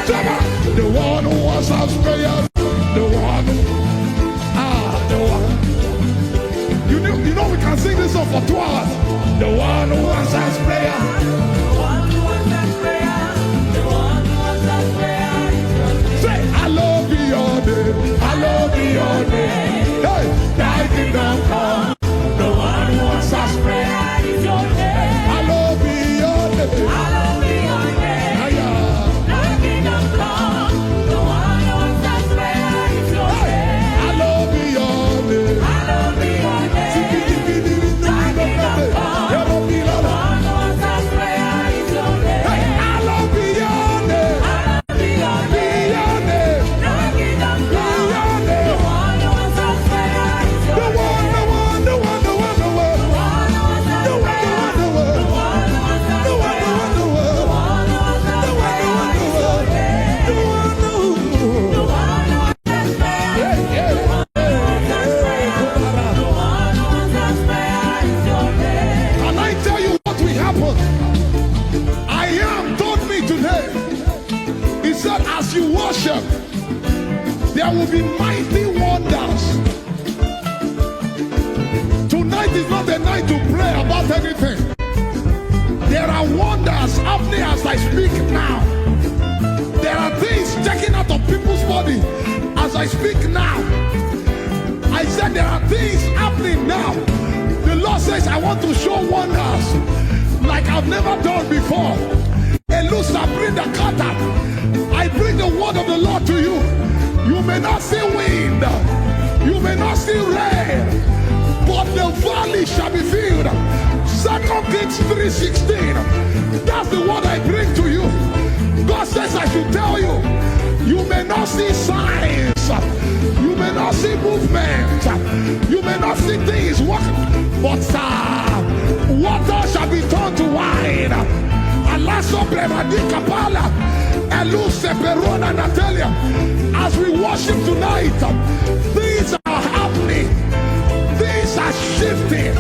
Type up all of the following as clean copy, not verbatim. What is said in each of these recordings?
The one who answers prayer. The one who, the one. You know we can sing this song for 2 hours. The one who answers prayer. The one who answers prayer. The one who answers prayer. Say, I love your name. I love your name. Hey, thy kingdom come. The one who answers prayer is your name. I love your name. I love your name. Thy kingdom come. The one who answers prayer is your name. I love your name. I love your name. Thy kingdom come. The one who answers prayer is your name. I love your name. I love your name. Thy kingdom come. The one who answers prayer is your name. As you worship, there will be mighty wonders. Tonight is not a night to pray about anything. There are wonders happening as I speak now. There are things checking out of people's body as I speak now. I said there are things happening now. The Lord says I want to show wonders like I've never done before. Elusa, bring the cutter. I bring the word of the Lord to you. You may not see wind, you may not see rain, but the valley shall be filled. 2 Kings 3:16. That's the word I bring to you. God says I should tell you, you may not see signs, you may not see movement, you may not see things working, but water shall be turned to wine. Alaso Brevadika Pala. Natalia, as we worship tonight, things are happening, things are shifting,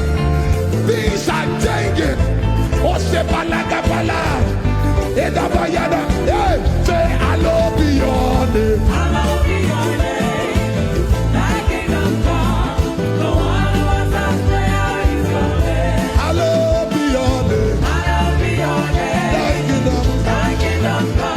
things are changing. Say, I love your name. I love your name. Thy kingdom come. The one who answers prayer is your name. I love your name. I love your name. Thy kingdom come.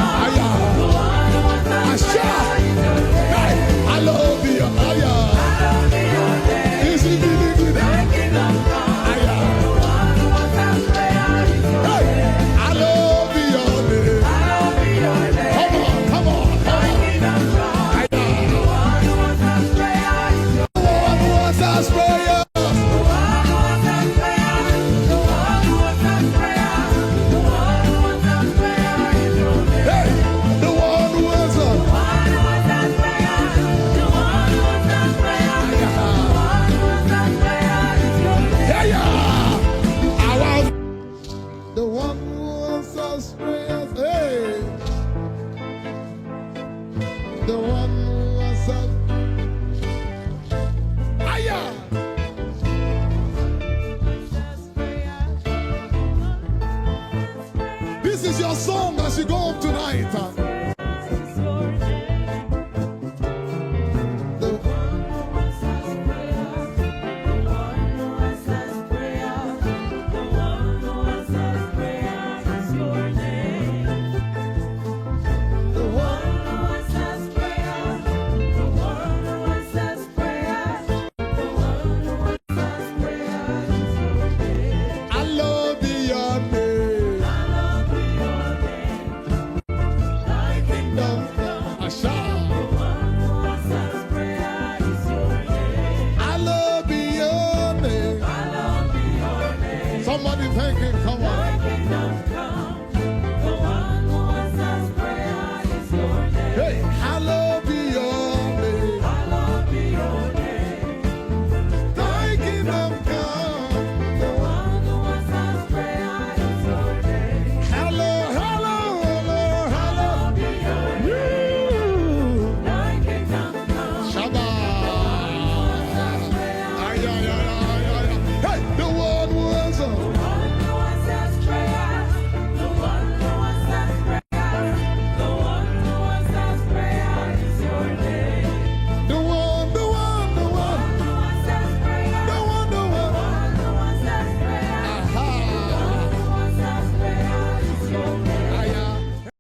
This is your song as you go home tonight. Somebody thank him.